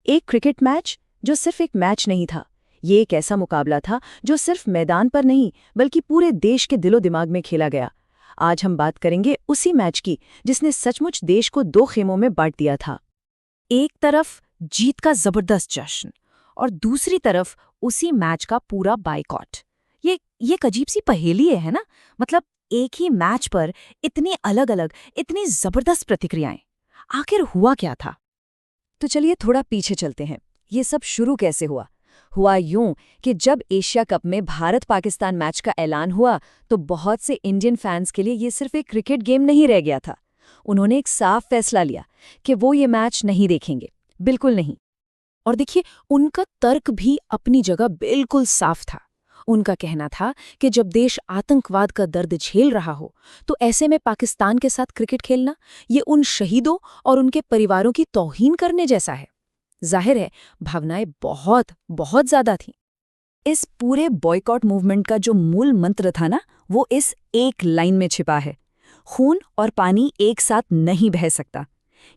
एक cricket match जो सिर्फ एक मैच नहीं था, ये एक ऐसा मुकाबला था जो सिर्फ मैदान पर नहीं बल्कि पूरे देश के दिलो दिमाग में खेला गया। आज हम बात करेंगे उसी मैच की जिसने सचमुच देश को दो खेमों में बांट दिया था। एक तरफ जीत का जबरदस्त जश्न और दूसरी तरफ उसी मैच का पूरा बायकॉट। ये एक अजीब सी पहेली है ना? मतलब एक ही मैच पर इतनी अलग अलग, इतनी जबरदस्त प्रतिक्रियाएं। आखिर हुआ क्या था? तो चलिए थोड़ा पीछे चलते हैं। ये सब शुरू कैसे हुआ? हुआ यूं कि जब एशिया कप में भारत पाकिस्तान मैच का ऐलान हुआ तो बहुत से इंडियन फैंस के लिए ये सिर्फ एक क्रिकेट गेम नहीं रह गया था। उन्होंने एक साफ फैसला लिया कि वो ये मैच नहीं देखेंगे, बिल्कुल नहीं। और देखिए, उनका तर्क भी अपनी जगह बिल्कुल साफ था। उनका कहना था कि जब देश आतंकवाद का दर्द झेल रहा हो तो ऐसे में पाकिस्तान के साथ क्रिकेट खेलना ये उन शहीदों और उनके परिवारों की तौहीन करने जैसा है। जाहिर है, भावनाएं बहुत बहुत ज्यादा थीं। इस पूरे बॉयकॉट मूवमेंट का जो मूल मंत्र था ना, वो इस एक लाइन में छिपा है: खून और पानी एक साथ नहीं बह सकता।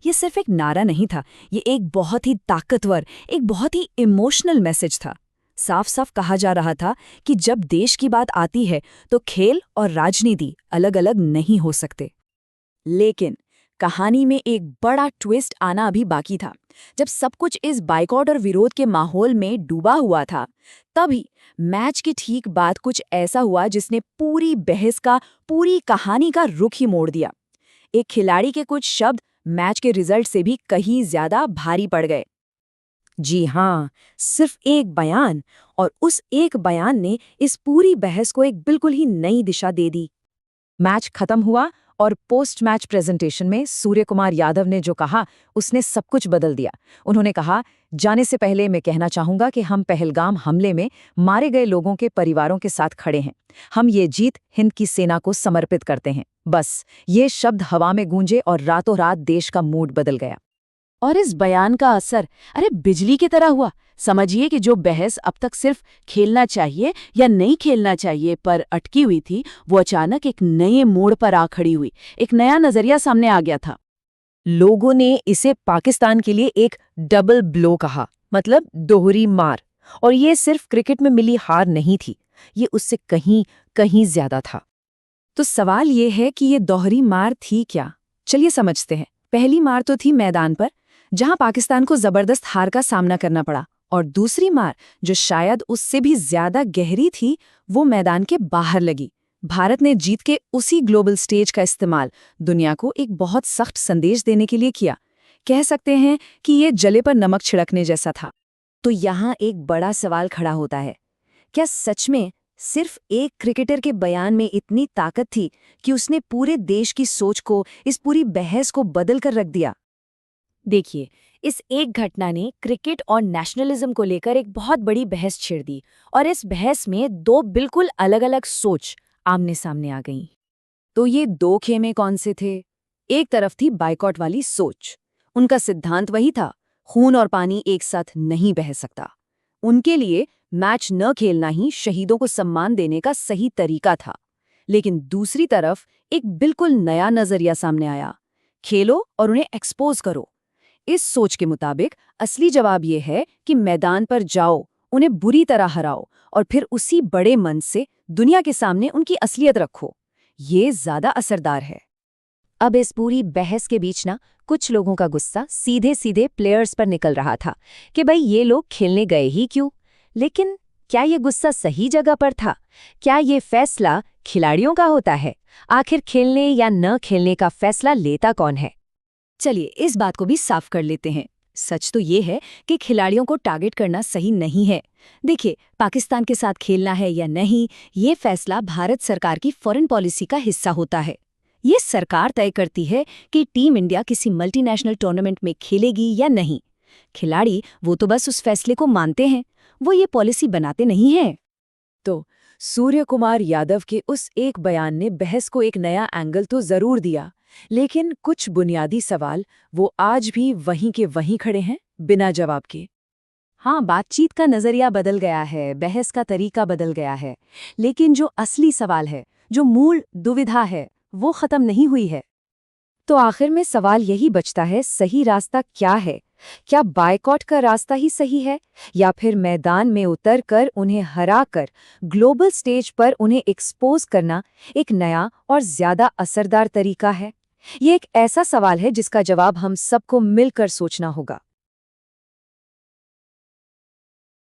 ये सिर्फ एक नारा नहीं था, ये एक बहुत ही ताकतवर, एक बहुत ही इमोशनल मैसेज था। साफ साफ कहा जा रहा था कि जब देश की बात आती है तो खेल और राजनीति अलग अलग नहीं हो सकते। लेकिन कहानी में एक बड़ा ट्विस्ट आना अभी बाकी था। जब सब कुछ इस बायकॉट और विरोध के माहौल में डूबा हुआ था, तभी मैच के ठीक बाद कुछ ऐसा हुआ जिसने पूरी बहस का, पूरी कहानी का रुख ही मोड़ दिया। एक खिलाड़ी के कुछ शब्द मैच के रिजल्ट से भी कहीं ज्यादा भारी पड़ गए। जी हाँ, सिर्फ एक बयान, और उस एक बयान ने इस पूरी बहस को एक बिल्कुल ही नई दिशा दे दी। मैच खत्म हुआ और पोस्ट मैच प्रेजेंटेशन में सूर्य कुमार यादव ने जो कहा, उसने सब कुछ बदल दिया। उन्होंने कहा, जाने से पहले मैं कहना चाहूंगा कि हम पहलगाम हमले में मारे गए लोगों के परिवारों के साथ खड़े हैं। हम ये जीत हिंद की सेना को समर्पित करते हैं। बस ये शब्द हवा में गूंजे और रातों रात देश का मूड बदल गया। और इस बयान का असर बिजली की तरह हुआ। समझिए कि जो बहस अब तक सिर्फ खेलना चाहिए या नहीं खेलना चाहिए पर अटकी हुई थी, वो अचानक एक नए मोड़ पर आ खड़ी हुई। एक नया नजरिया सामने आ गया था। लोगों ने इसे पाकिस्तान के लिए एक डबल ब्लो कहा, मतलब दोहरी मार। और ये सिर्फ क्रिकेट में मिली हार नहीं थी, ये उससे कहीं कहीं ज्यादा था। तो सवाल ये है कि ये दोहरी मार थी क्या? चलिए समझते हैं। पहली मार तो थी मैदान पर, जहां पाकिस्तान को जबरदस्त हार का सामना करना पड़ा। और दूसरी मार, जो शायद उससे भी ज्यादा गहरी थी, वो मैदान के बाहर लगी। भारत ने जीत के उसी ग्लोबल स्टेज का इस्तेमाल दुनिया को एक बहुत सख्त संदेश देने के लिए किया। कह सकते हैं कि ये जले पर नमक छिड़कने जैसा था। तो यहाँ एक बड़ा सवाल खड़ा होता है, क्या सच में सिर्फ एक क्रिकेटर के बयान में इतनी ताकत थी कि उसने पूरे देश की सोच को, इस पूरी बहस को बदल कर रख दिया? देखिए, इस एक घटना ने क्रिकेट और नेशनलिज्म को लेकर एक बहुत बड़ी बहस छेड़ दी, और इस बहस में दो बिल्कुल अलग-अलग सोच आमने सामने आ गईं। तो ये दो खेमे कौन से थे? एक तरफ थी बायकॉट वाली सोच। उनका सिद्धांत वही था, खून और पानी एक साथ नहीं बह सकता। उनके लिए मैच न खेलना ही शहीदों को सम्मान देने का सही तरीका था। लेकिन दूसरी तरफ एक बिल्कुल नया नजरिया सामने आया, खेलो और उन्हें एक्सपोज करो। इस सोच के मुताबिक असली जवाब ये है कि मैदान पर जाओ, उन्हें बुरी तरह हराओ और फिर उसी बड़े मन से दुनिया के सामने उनकी असलियत रखो। ये ज्यादा असरदार है। अब इस पूरी बहस के बीच ना, कुछ लोगों का गुस्सा सीधे सीधे प्लेयर्स पर निकल रहा था कि भाई ये लोग खेलने गए ही क्यों? लेकिन क्या ये गुस्सा सही जगह पर था? क्या ये फैसला खिलाड़ियों का होता है? आखिर खेलने या न खेलने का फैसला लेता कौन है? चलिए इस बात को भी साफ कर लेते हैं। सच तो ये है कि खिलाड़ियों को टारगेट करना सही नहीं है। देखिए, पाकिस्तान के साथ खेलना है या नहीं, ये फैसला भारत सरकार की फॉरेन पॉलिसी का हिस्सा होता है। ये सरकार तय करती है कि टीम इंडिया किसी मल्टीनेशनल टूर्नामेंट में खेलेगी या नहीं। खिलाड़ी वो तो बस उस फैसले को मानते हैं, वो ये पॉलिसी बनाते नहीं हैं। तो सूर्य कुमार यादव के उस एक बयान ने बहस को एक नया एंगल तो जरूर दिया, लेकिन कुछ बुनियादी सवाल वो आज भी वहीं के वहीं खड़े हैं, बिना जवाब के। हाँ, बातचीत का नजरिया बदल गया है, बहस का तरीका बदल गया है, लेकिन जो असली सवाल है, जो मूल दुविधा है, वो खत्म नहीं हुई है। तो आखिर में सवाल यही बचता है, सही रास्ता क्या है? क्या बायकॉट का रास्ता ही सही है, या फिर मैदान में उतरकर उन्हें हराकर ग्लोबल स्टेज पर उन्हें एक्सपोज करना एक नया और ज्यादा असरदार तरीका है? ये एक ऐसा सवाल है जिसका जवाब हम सबको मिलकर सोचना होगा।